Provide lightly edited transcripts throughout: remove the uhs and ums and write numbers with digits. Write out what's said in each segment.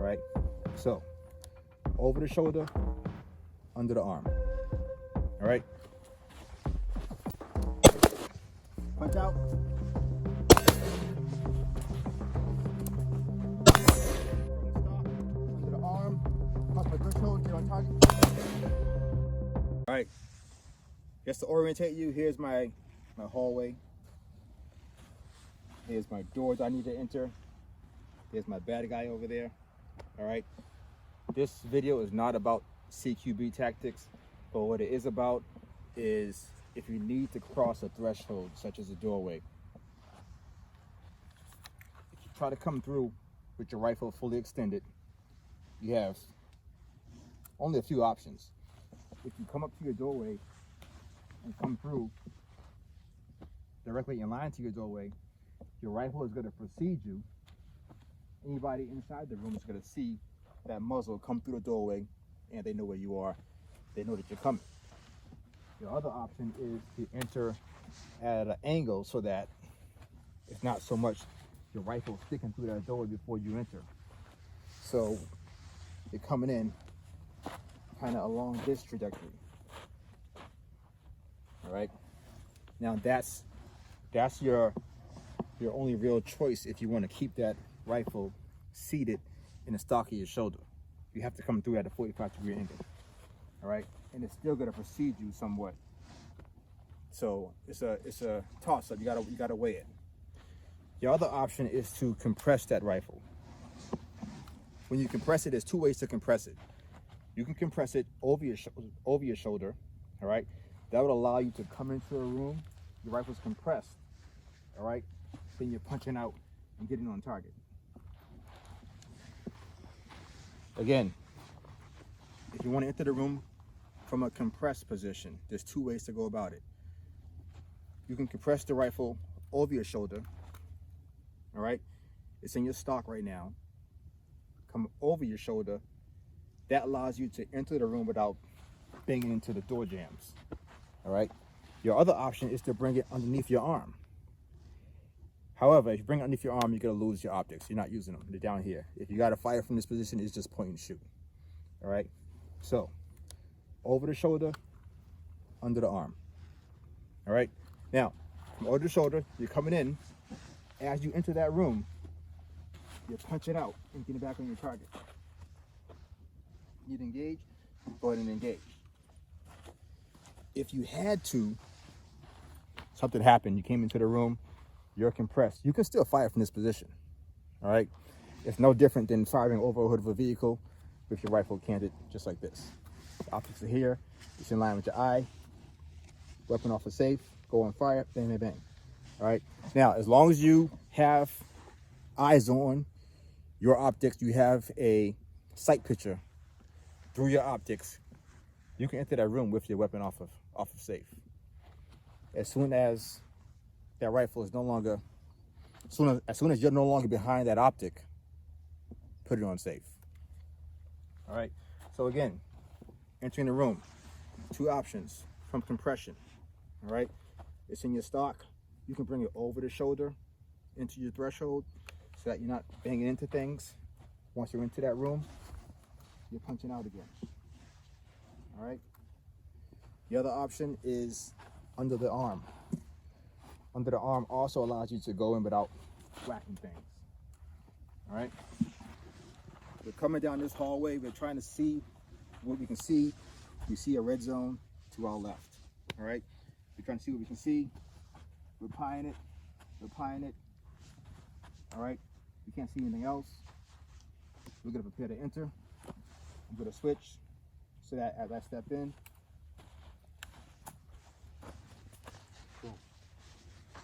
right? So, over the shoulder, under the arm. All right? Punch out. Under the arm, cross my threshold, get on target. All right. Just to orientate you, here's my hallway. Here's my doors I need to enter. There's my bad guy over there. All right. This video is not about CQB tactics, but what it is about is if you need to cross a threshold, such as a doorway. If you try to come through with your rifle fully extended, you have only a few options. If you come up to your doorway and come through directly in line to your doorway, your rifle is going to precede you. Anybody inside the room is going to see that muzzle come through the doorway, and they know where you are. They know that you're coming. The other option is to enter at an angle so that it's not so much your rifle sticking through that doorway before you enter. So you're coming in kind of along this trajectory. All right. Now that's your only real choice if you want to keep that rifle seated in the stock of your shoulder. You have to come through at a 45-degree angle. All right, and it's still going to precede you somewhat. So it's a toss-up. You gotta weigh it. The other option is to compress that rifle. When you compress it, there's two ways to compress it. You can compress it over your shoulder. All right, that would allow you to come into a room. Your rifle's compressed. All right, then you're punching out and getting on target. Again, if you want to enter the room from a compressed position, there's two ways to go about it. You can compress the rifle over your shoulder. All right, it's in your stock right now. Come over your shoulder. That allows you to enter the room without banging into the door jambs. All right, your other option is to bring it underneath your arm. However, if you bring it underneath your arm, you're going to lose your optics. You're not using them. They're down here. If you got to fire from this position, it's just point and shoot. All right? So, over the shoulder, under the arm. All right? Now, from over the shoulder, you're coming in. As you enter that room, you're punching out and getting back on your target. Need to engage? Go ahead and engage. If you had to, something happened, you came into the room, you're compressed, you can still fire from this position. All right, it's no different than firing over a hood of a vehicle with your rifle canted just like this. The optics are here, it's in line with your eye, weapon off a safe, go on fire, bang, bang, bang. All right, now as long as you have eyes on your optics, you have a sight picture through your optics, you can enter that room with your weapon off of safe. As soon as that rifle is no longer, as soon as you're no longer behind that optic, put it on safe. All right, so again, entering the room, two options from compression. All right, it's in your stock. You can bring it over the shoulder into your threshold so that you're not banging into things. Once you're into that room, you're punching out again. All right, the other option is under the arm. Under the arm also allows you to go in without whacking things. All right. We're coming down this hallway. We're trying to see what we can see. We see a red zone to our left. All right. We're trying to see what we can see. We're pieing it. We're pieing it. All right. We can't see anything else. We're going to prepare to enter. I'm going to switch so that as I step in,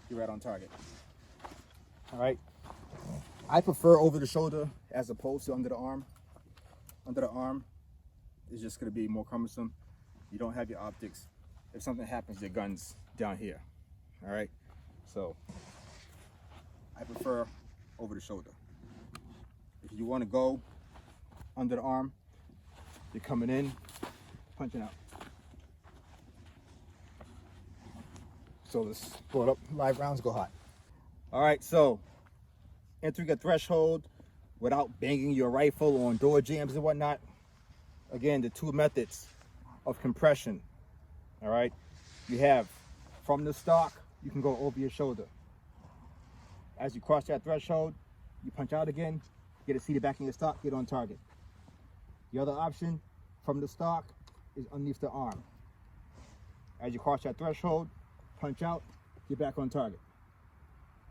you're right on target. All right. I prefer over the shoulder as opposed to under the arm. Under the arm is just going to be more cumbersome. You don't have your optics. If something happens, your gun's down here. All right. So I prefer over the shoulder. If you want to go under the arm, you're coming in, punching out. So let's blow it up. Live rounds go hot. All right, so entering a threshold without banging your rifle on door jambs and whatnot. Again, the two methods of compression. All right, you have from the stock, you can go over your shoulder. As you cross that threshold, you punch out again, get it seated back in your stock, get on target. The other option from the stock is underneath the arm. As you cross that threshold, punch out, get back on target.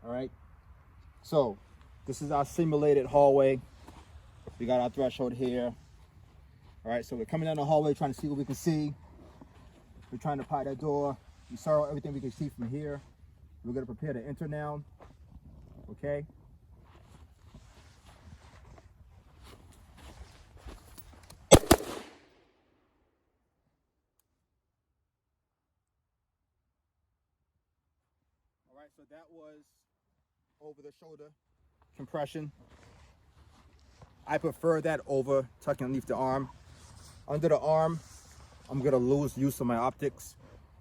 All right, so this is our simulated hallway. We got our threshold here. All right, so we're coming down the hallway trying to see what we can see. We're trying to pry that door. We saw everything we can see from here. We're gonna prepare to enter now, okay? All right, so that was over the shoulder compression. I prefer that over tucking underneath the arm. Under the arm, I'm gonna lose use of my optics.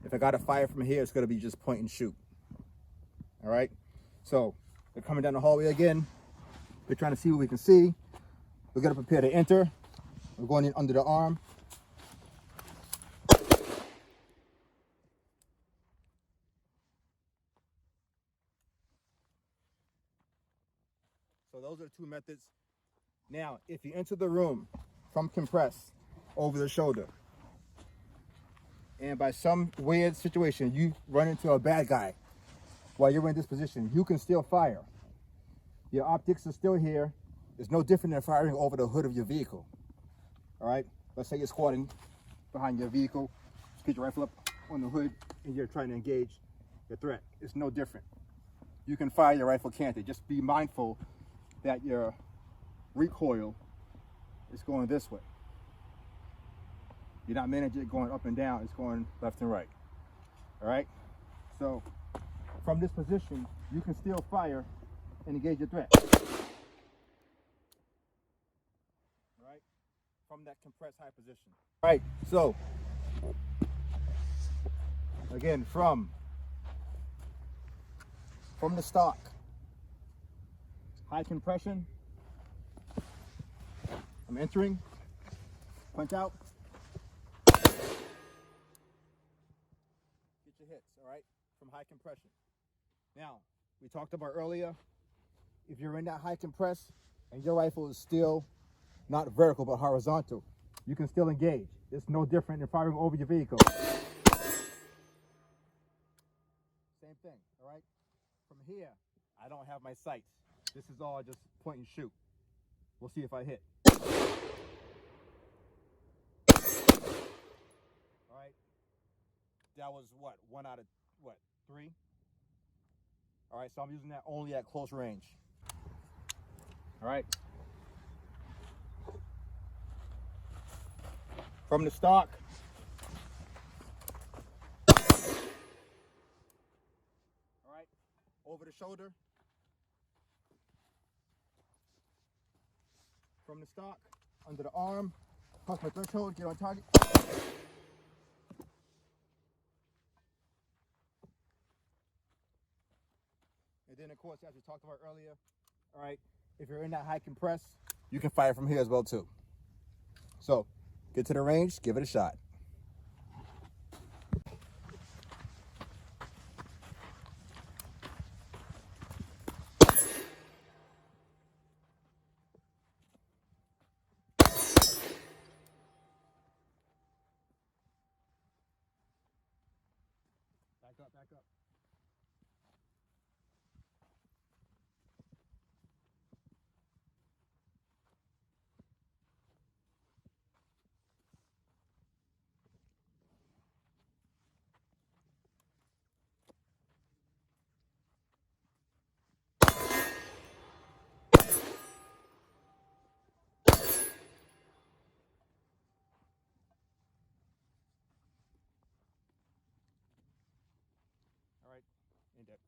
If I gotta fire from here, it's gonna be just point and shoot. All right, so we're coming down the hallway again. We're trying to see what we can see. We're gonna prepare to enter. We're going in under the arm. So those are the two methods. Now, if you enter the room from compress over the shoulder, and by some weird situation, you run into a bad guy while you're in this position, you can still fire. Your optics are still here. It's no different than firing over the hood of your vehicle. All right, let's say you're squatting behind your vehicle, put your rifle up on the hood, and you're trying to engage your threat. It's no different. You can fire your rifle canted. Just be mindful that your recoil is going this way. You're not managing it going up and down, it's going left and right. All right, so from this position, you can still fire and engage your threat. All right, from that compressed high position. All right, so again, from the stock, high compression, I'm entering, punch out, get your hits, all right, from high compression. Now, we talked about earlier, if you're in that high compress and your rifle is still not vertical but horizontal, you can still engage. It's no different than firing over your vehicle. Same thing, all right? From here, I don't have my sights. This is all just point and shoot. We'll see if I hit. All right, that was what, 1 out of what, 3? All right, so I'm using that only at close range. All right, from the stock, all right, over the shoulder, from the stock, under the arm, cross my threshold, get on target. And then, of course, as we talked about earlier, all right, if you're in that high compress, you can fire from here as well, too. So, get to the range, give it a shot. Back up, back up. All right, index.